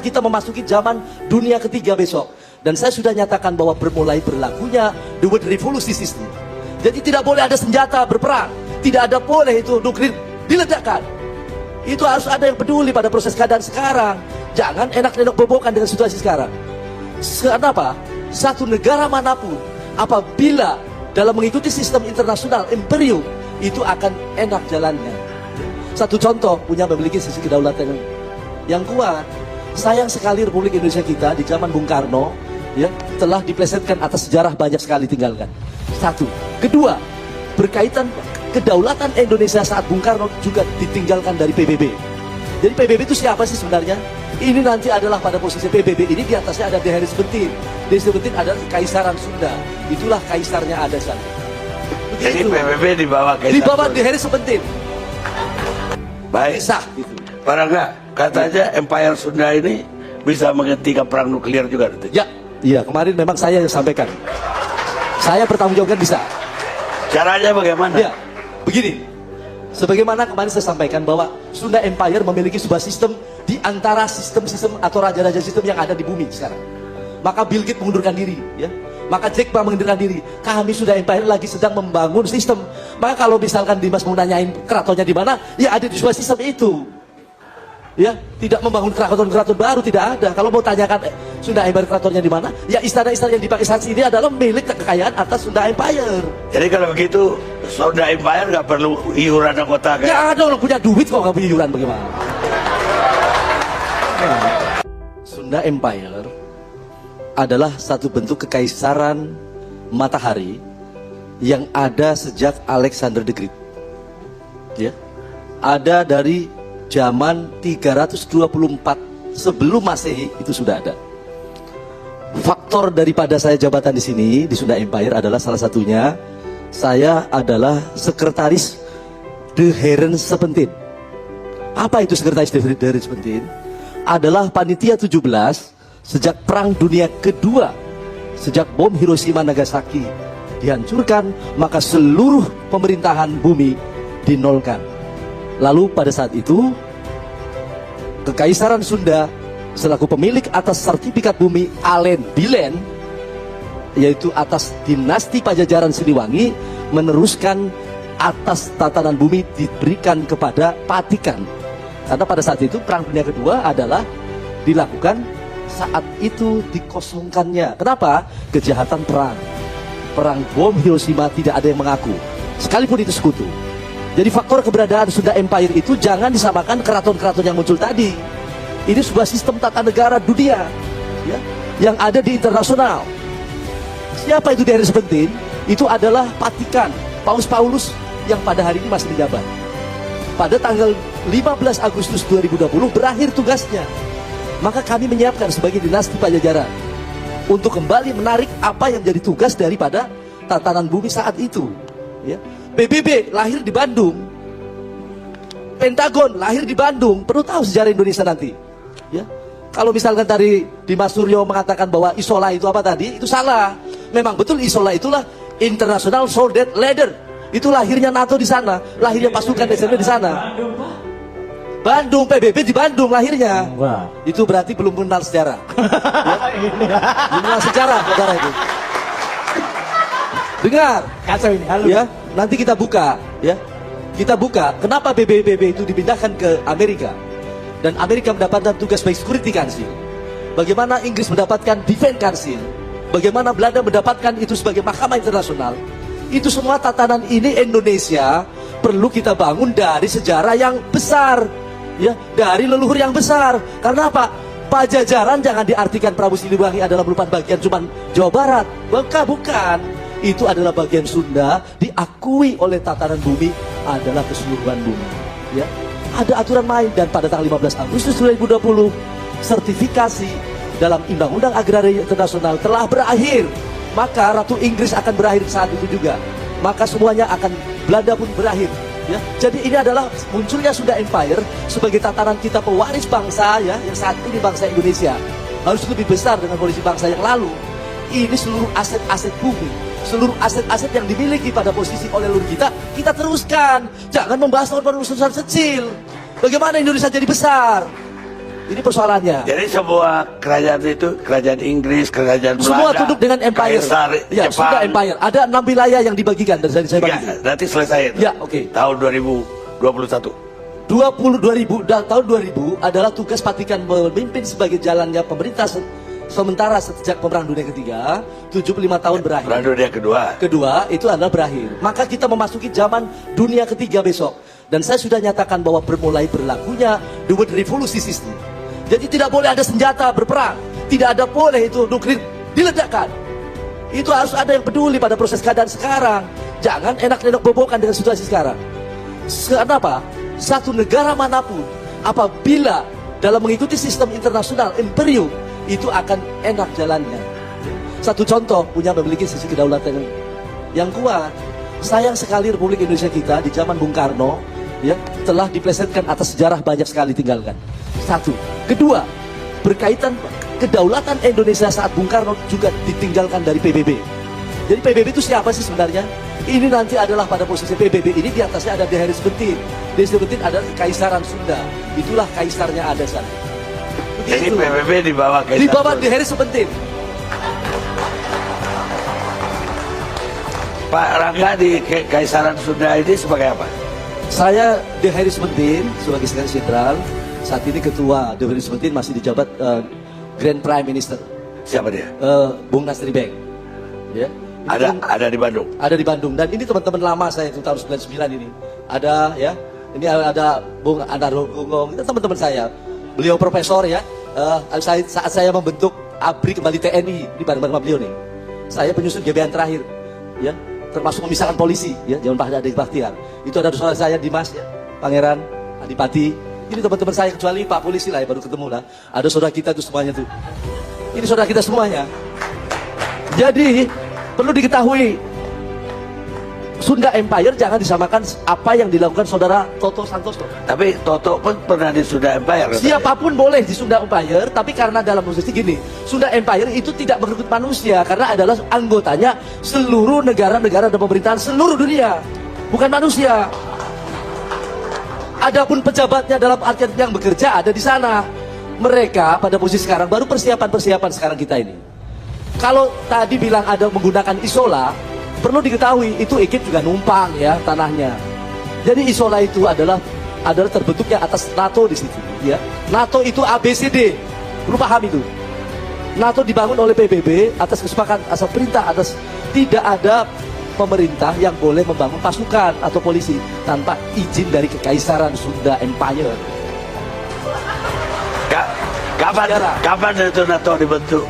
kita memasuki zaman dunia ketiga besok. Dan saya sudah nyatakan bahwa bermulai berlakunya the world revolution system. Jadi tidak boleh ada senjata berperang, tidak ada boleh itu nuklir diledakkan. Itu harus ada yang peduli pada proses keadaan sekarang. Jangan enak-enak bobokan dengan situasi sekarang. Kenapa? Satu negara manapun apabila dalam mengikuti sistem internasional imperium itu akan enak jalannya. Satu contoh, punya memiliki sisi kedaulatan yang kuat. Sayang sekali Republik Indonesia kita di zaman Bung Karno ya telah diplesetkan atas sejarah banyak sekali tinggalkan. Satu. Kedua, berkaitan kedaulatan Indonesia saat Bung Karno juga ditinggalkan dari PBB. Jadi PBB itu siapa sih sebenarnya? Ini nanti adalah pada posisi PBB ini di atasnya ada The Harris Bentin. The Harris Bentin adalah Kaisaran Sunda. Itulah kaisarnya ada sana. Jadi PBB di bawah Kaisar. Di bawah The Harris Bentin. Baik. Sah gitu. Para enggak, katanya Empire Sunda ini bisa menghentikan perang nuklir juga. Ya, iya kemarin memang saya yang sampaikan. Saya bertanggung jawabkan bisa. Caranya bagaimana? Ya, begini. Sebagaimana kemarin saya sampaikan bahwa Sunda Empire memiliki sebuah sistem di antara sistem-sistem atau raja-raja sistem yang ada di bumi sekarang. Maka Bill Gates mengundurkan diri, ya. Maka Jack Ma mengundurkan diri. Kami Sunda Empire lagi sedang membangun sistem. Maka kalau misalkan Dimas mau nanyain keratonnya di mana, ya ada di sebuah sistem itu. Ya, tidak membangun keraton-keraton baru, tidak ada. Kalau mau tanyakan Sunda Empire keratonnya di mana, ya istana-istana yang dipakai saat ini adalah milik kekayaan atas Sunda Empire. Jadi kalau begitu Sunda Empire nggak perlu iuran anggota kayak. Ya ada orang punya duit kok nggak punya iuran bagaimana? Sunda Empire adalah satu bentuk kekaisaran matahari yang ada sejak Alexander the Great. Ya, ada dari zaman 324 sebelum Masehi itu sudah ada. Faktor daripada saya jabatan di sini di Sunda Empire adalah salah satunya saya adalah sekretaris The Heren Sepentin. Apa itu sekretaris The Heren Sepentin? Adalah panitia 17 sejak Perang Dunia Kedua, sejak bom Hiroshima Nagasaki dihancurkan, maka seluruh pemerintahan bumi dinolkan. Lalu pada saat itu Kekaisaran Sunda selaku pemilik atas sertifikat bumi Alen Bilen, yaitu atas dinasti Pajajaran Siliwangi, meneruskan atas tatanan bumi diberikan kepada Patikan. Karena pada saat itu Perang Dunia Kedua adalah dilakukan saat itu dikosongkannya. Kenapa? Kejahatan perang. Perang bom Hiroshima tidak ada yang mengaku, sekalipun itu sekutu. Jadi faktor keberadaan Sunda Empire itu jangan disamakan keraton-keraton yang muncul tadi. Ini sebuah sistem tata negara dunia ya, yang ada di internasional. Siapa itu The Heren Sepentin? Itu adalah Patikan, Paus Paulus yang pada hari ini masih menjabat. Pada tanggal 15 Agustus 2020 berakhir tugasnya. Maka kami menyiapkan sebagai dinasti Pajajaran untuk kembali menarik apa yang jadi tugas daripada tatanan bumi saat itu ya. PBB lahir di Bandung, Pentagon lahir di Bandung. Perlu tahu sejarah Indonesia nanti ya. Kalau misalkan tadi Dimas Suryo mengatakan bahwa Isola itu apa tadi, itu salah. Memang betul Isola itulah International Soldat Leader. Itu lahirnya NATO di sana, lahirnya pasukan SNB di sana. Bandung, PBB di Bandung lahirnya. Itu berarti belum kenal sejarah ya? Belum kenal sejarah saudara itu. Dengar Kacau ini, halo ya, nanti kita buka ya. Kita buka kenapa BBB itu dipindahkan ke Amerika. Dan Amerika mendapatkan tugas sebagai Security Council. Bagaimana Inggris mendapatkan Defense Council. Bagaimana Belanda mendapatkan itu sebagai mahkamah internasional. Itu semua tatanan ini Indonesia perlu kita bangun dari sejarah yang besar ya, dari leluhur yang besar. Karena apa? Pajajaran jangan diartikan Prabu Siliwangi adalah merupakan bagian cuman Jawa Barat. Bukan. Itu adalah bagian Sunda, diakui oleh tatanan bumi adalah keseluruhan bumi ya. Ada aturan main dan pada tanggal 15 Agustus 2020 sertifikasi dalam Undang-Undang Agraria Internasional telah berakhir. Maka Ratu Inggris akan berakhir saat itu juga. Maka semuanya akan, Belanda pun berakhir ya. Jadi ini adalah munculnya Sunda Empire sebagai tatanan kita pewaris bangsa ya, yang saat ini bangsa Indonesia harus lebih besar dengan kondisi bangsa yang lalu. Ini seluruh aset-aset bumi, seluruh aset-aset yang dimiliki pada posisi oleh leluhur kita teruskan. Jangan membahas urusan kecil. Bagaimana Indonesia jadi besar? Ini persoalannya. Jadi semua kerajaan itu, kerajaan Inggris, kerajaan Belanda, Semua tunduk dengan empire. Kaisar Ya, Jepang. sudah empire. Ada 6 wilayah yang dibagikan dari saya bagi. Ya, nanti selesai itu. Ya, oke. Tahun 2021. 2000 dan tahun 2000 adalah tugas Vatikan memimpin sebagai jalannya pemerintah sementara sejak Perang Dunia Ketiga. 75 tahun berakhir. Perang Dunia Kedua. Kedua itu adalah berakhir. Maka kita memasuki zaman dunia ketiga besok. Dan saya sudah nyatakan bahwa bermulai berlakunya the world revolution system. Jadi tidak boleh ada senjata berperang. Tidak ada boleh itu nuklir diledakkan. Itu harus ada yang peduli pada proses keadaan sekarang. Jangan enak-enak bobokan dengan situasi sekarang. Kenapa? Satu negara manapun apabila dalam mengikuti sistem internasional imperium itu akan enak jalannya. Satu contoh, punya memiliki sisi kedaulatan yang kuat. Sayang sekali Republik Indonesia kita di zaman Bung Karno ya telah diplesetkan atas sejarah banyak sekali tinggalkan. Satu. Kedua, berkaitan kedaulatan Indonesia saat Bung Karno juga ditinggalkan dari PBB. Jadi PBB itu siapa sih sebenarnya? Ini nanti adalah pada posisi PBB ini di atasnya ada The Harris Bentin. The Harris Bentin adalah Kekaisaran Sunda. Itulah kaisarnya ada sana. Jadi Begitu. PBB di bawah Kaisar. Di bawah The Harris Bentin. Pak Rangga di Kaisaran Sunda ini sebagai apa? Saya The Harris Bentin sebagai sekretaris jenderal. Saat ini ketua The Harris Bentin masih dijabat Grand Prime Minister. Siapa dia? Bung Nasri Bank. Ya. Ada di Bandung. Ada di Bandung, dan ini teman-teman lama saya itu tahun 99 ini. Ada ya, ini ada Bung Anarul Gungong, itu teman-teman saya. Beliau profesor ya. Saat saya membentuk ABRI kembali TNI di bareng-bareng sama beliau nih. Saya penyusun GBN terakhir, ya, termasuk memisahkan polisi, ya, jangan Pak Adi Bakhtiar. Itu ada saudara saya Dimas, ya, Pangeran Adipati. Ini teman-teman saya kecuali Pak Polisi lah, ya, baru ketemu lah. Ada saudara kita tuh semuanya tuh. Ini saudara kita semuanya. Jadi perlu diketahui, Sunda Empire jangan disamakan apa yang dilakukan saudara Toto Santoso. Tapi Toto pun pernah di Sunda Empire. Siapapun boleh di Sunda Empire, tapi karena dalam posisi gini, Sunda Empire itu tidak merekrut manusia karena adalah anggotanya seluruh negara-negara dan pemerintahan seluruh dunia, bukan manusia. Adapun pejabatnya dalam artian yang bekerja ada di sana. Mereka pada posisi sekarang baru persiapan sekarang kita ini. Kalau tadi bilang ada menggunakan isola, perlu diketahui itu Egypt juga numpang ya tanahnya. Jadi isola itu adalah terbentuknya atas NATO di situ, ya. NATO itu ABCD, perlu paham itu. NATO dibangun oleh PBB atas kesepakatan, asal perintah atas tidak ada pemerintah yang boleh membangun pasukan atau polisi tanpa izin dari Kekaisaran Sunda Empire. Kapan itu NATO dibentuk?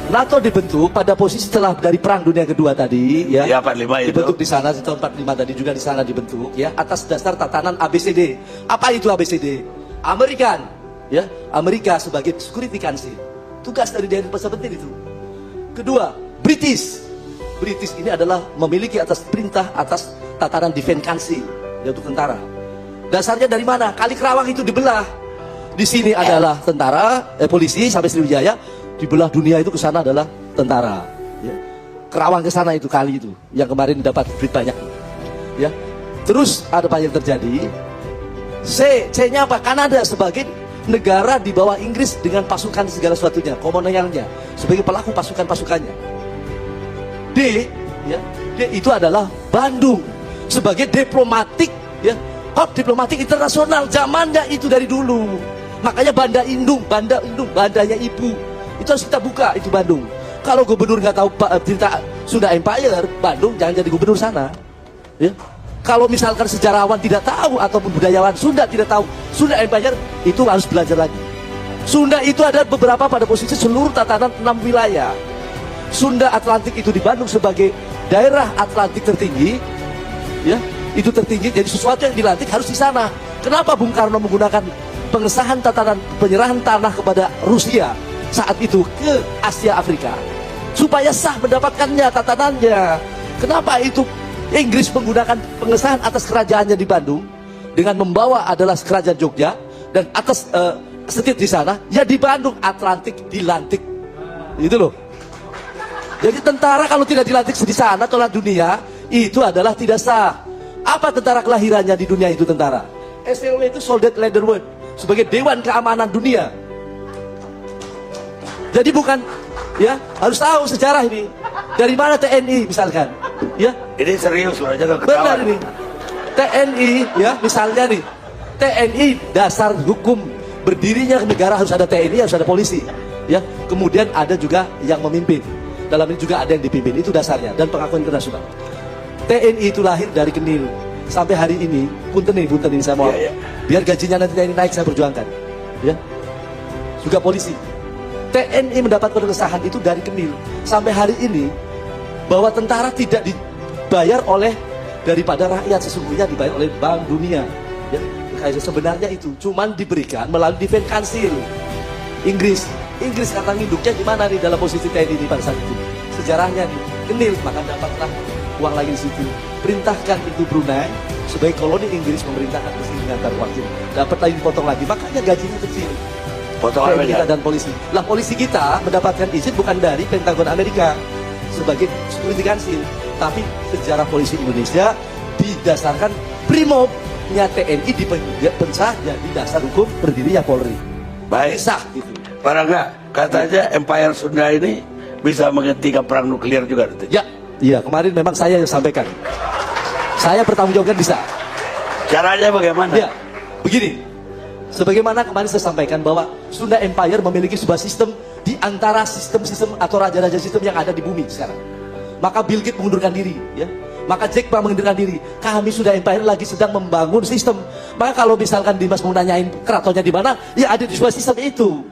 NATO dibentuk pada posisi setelah dari Perang Dunia Kedua tadi, ya. Ya, 45 itu. Dibentuk di sana di tahun 45 tadi juga di sana dibentuk, ya, atas dasar tatanan ABCD. Apa itu ABCD? American, ya, Amerika sebagai Security Council. Tugas dari Harris Bentin itu. Kedua, British. British ini adalah memiliki atas perintah atas tatanan Defense Council, yaitu tentara. Dasarnya dari mana? Kali Kerawang itu dibelah. Di sini adalah tentara, polisi sampai Sriwijaya. Di belah dunia itu ke sana adalah tentara, ya. Kerawang ke sana itu kali itu yang kemarin dapat duit banyak, ya. Terus ada apa yang terjadi? C-nya apa? Kanada sebagai negara di bawah Inggris dengan pasukan segala sesuatunya, komunalnya, sebagai pelaku pasukannya. D, ya, D itu adalah Bandung sebagai diplomatik, ya, hub diplomatik internasional zamannya itu dari dulu. Makanya bandanya ibu. Itu harus kita buka, itu Bandung. Kalau gubernur nggak tahu cerita Sunda Empire, Bandung jangan jadi gubernur sana, ya. Kalau misalkan sejarawan tidak tahu ataupun budayawan Sunda tidak tahu Sunda Empire, itu harus belajar lagi. Sunda itu ada beberapa pada posisi seluruh tatanan 6 wilayah. Sunda Atlantik itu di Bandung sebagai daerah Atlantik tertinggi, ya, itu tertinggi. Jadi sesuatu yang dilantik harus di sana. Kenapa Bung Karno menggunakan pengesahan tatanan penyerahan tanah kepada Rusia saat itu ke Asia Afrika supaya sah mendapatkannya tatanannya? Kenapa itu Inggris menggunakan pengesahan atas kerajaannya di Bandung dengan membawa adalah kerajaan Jogja dan atas setit di sana, ya di Bandung Atlantik dilantik, itu loh. Jadi tentara kalau tidak dilantik di sana tolak dunia itu adalah tidak sah. Apa tentara kelahirannya di dunia itu tentara? SLW itu Soldat Leader World sebagai Dewan Keamanan Dunia. Jadi bukan, ya harus tahu sejarah ini. Dari mana TNI misalkan, ya? Ini serius loh, jangan Benar ketawa. ini. TNI, ya misalnya nih, TNI dasar hukum berdirinya negara harus ada TNI, harus ada polisi, ya. Kemudian ada juga yang memimpin. Dalam ini juga ada yang dipimpin, itu dasarnya dan pengakuan internasional. TNI itu lahir dari Kenil sampai hari ini. Punten ini saya mau. Iya, iya. Biar gajinya nanti TNI naik, saya perjuangkan, ya. Juga polisi. TNI mendapatkan keresahan itu dari Kenil sampai hari ini, bahwa tentara tidak dibayar oleh daripada rakyat, sesungguhnya dibayar oleh Bank Dunia, ya. Sebenarnya itu cuman diberikan melalui Defense Council Inggris kata nginduknya gimana nih dalam posisi TNI di pada saat itu, sejarahnya nih Kenil, maka dapatlah uang lagi di situ. Perintahkan itu Brunei sebagai koloni Inggris, memerintahkan ke sini mengantar uang sini, dapat lagi dipotong lagi, makanya gajinya kecil. Potongan TNI kita banyak. dan polisi. Lah polisi kita mendapatkan izin bukan dari Pentagon Amerika sebagai security council, tapi sejarah polisi Indonesia didasarkan primopnya TNI dipensah jadi dasar hukum berdirinya Polri. Baik. Sah gitu. Para enggak, katanya Empire Sunda ini bisa menghentikan perang nuklir juga nanti. Ya, iya kemarin memang saya yang sampaikan. Saya bertanggung jawabkan bisa. Caranya bagaimana? Ya, begini. Sebagaimana kemarin saya sampaikan bahwa Sunda Empire memiliki sebuah sistem di antara sistem-sistem atau raja-raja sistem yang ada di bumi sekarang. Maka Bill Gates mengundurkan diri, ya. Maka Jack Ma mengundurkan diri. Kami Sunda Empire lagi sedang membangun sistem. Maka kalau misalkan Dimas mau nanyain keratonnya di mana, ya ada di sebuah sistem itu.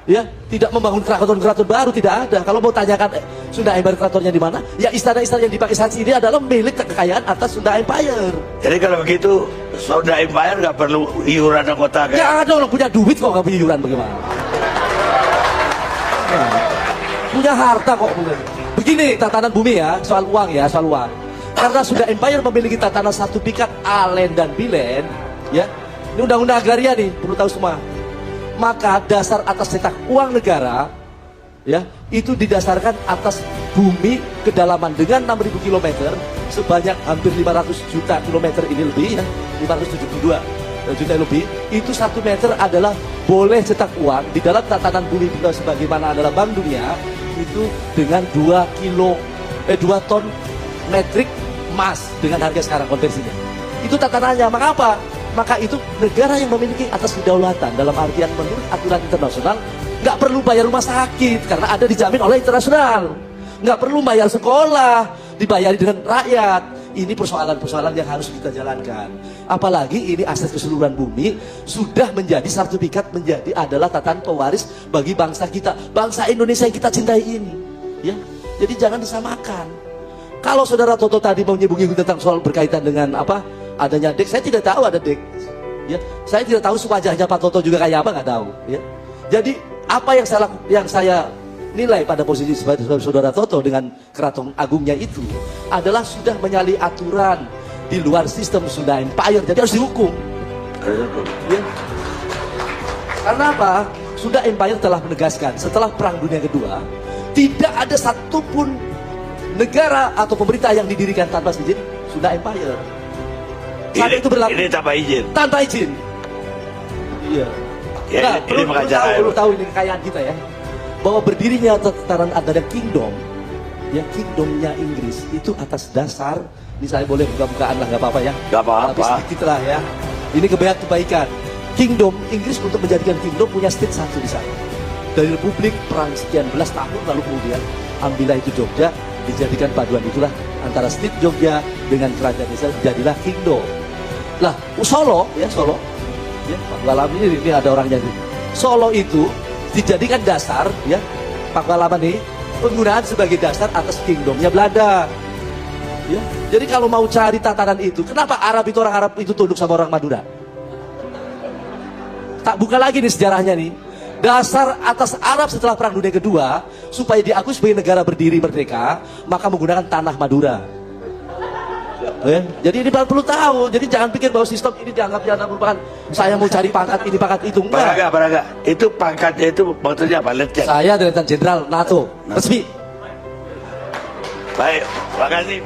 Ya, tidak membangun keraton-keraton baru, tidak ada. Kalau mau tanyakan Sunda Empire keratonnya di mana, ya istana-istana yang dipakai saat ini adalah milik kekayaan atas Sunda Empire. Jadi kalau begitu Sunda Empire nggak perlu iuran anggota kayak. Ya ada orang punya duit kok nggak punya iuran bagaimana? Nah, punya harta kok bener. Begini tatanan bumi ya, soal uang ya, soal uang. Karena Sunda Empire memiliki tatanan satu pikat alen dan bilen, ya. Ini undang-undang agraria nih, perlu tahu semua. Maka dasar atas cetak uang negara, ya, itu didasarkan atas bumi kedalaman dengan 6.000 km sebanyak hampir 500 juta kilometer ini lebih, ya, 572 juta lebih. Itu 1 meter adalah boleh cetak uang di dalam tatanan bumi kita sebagaimana adalah Bank Dunia itu dengan 2 ton metrik emas dengan harga sekarang konversinya. Itu tatanannya. Maka apa? Maka itu negara yang memiliki atas kedaulatan dalam artian menurut aturan internasional nggak perlu bayar rumah sakit karena ada dijamin oleh internasional, nggak perlu bayar sekolah dibayari dengan rakyat. Ini persoalan-persoalan yang harus kita jalankan. Apalagi ini aset keseluruhan bumi sudah menjadi sertifikat menjadi adalah tatanan pewaris bagi bangsa kita, bangsa Indonesia yang kita cintai ini. Ya, jadi jangan disamakan. Kalau saudara Toto tadi mau nyinggung tentang soal berkaitan dengan apa? Adanya dek, saya tidak tahu ada dek, ya. Saya tidak tahu wajahnya Pak Toto juga kayak apa, nggak tahu, ya. Jadi apa yang saya nilai pada posisi sebagai saudara Toto dengan Keraton Agungnya itu adalah sudah menyalahi aturan di luar sistem Sunda Empire, jadi harus dihukum. Ya. Karena apa? Sunda Empire telah menegaskan setelah Perang Dunia Kedua tidak ada satupun negara atau pemerintah yang didirikan tanpa izin Sunda Empire. Saat itu berlaku ini tanpa izin. tanpa izin. Iya. Ya, Nah, ini makanya perlu tahu ini kekayaan kita ya. Bahwa berdirinya tatanan ada kingdom, ya kingdomnya Inggris itu atas dasar, misalnya boleh buka-bukaan lah nggak apa-apa ya. Nggak apa-apa. Tapi sedikit lah ya. Ini kebaikan. Kingdom Inggris untuk menjadikan kingdom punya state satu di sana. Dari republik perang sekian belas tahun lalu kemudian ambillah itu Jogja dijadikan paduan itulah antara state Jogja dengan kerajaan Indonesia jadilah kingdom. Lah, Solo ya Solo, ya Pak Walaman ini ada orangnya ini. Solo itu dijadikan dasar ya Pak Walaman ini penggunaan sebagai dasar atas kingdomnya Belanda. Ya, jadi kalau mau cari tatanan itu, kenapa Arab itu orang Arab itu tunduk sama orang Madura? Tak buka lagi nih sejarahnya nih. Dasar atas Arab setelah Perang Dunia Kedua supaya diakui sebagai negara berdiri merdeka, maka menggunakan tanah Madura. Ya, jadi ini perlu tahu. Jadi jangan pikir bahwa sistem ini dianggap merupakan saya mau cari pangkat ini pangkat itu enggak. Baraga. Itu pangkatnya itu maksudnya apa? Letjen. Saya Letnan Jenderal NATO resmi. Baik, terima kasih.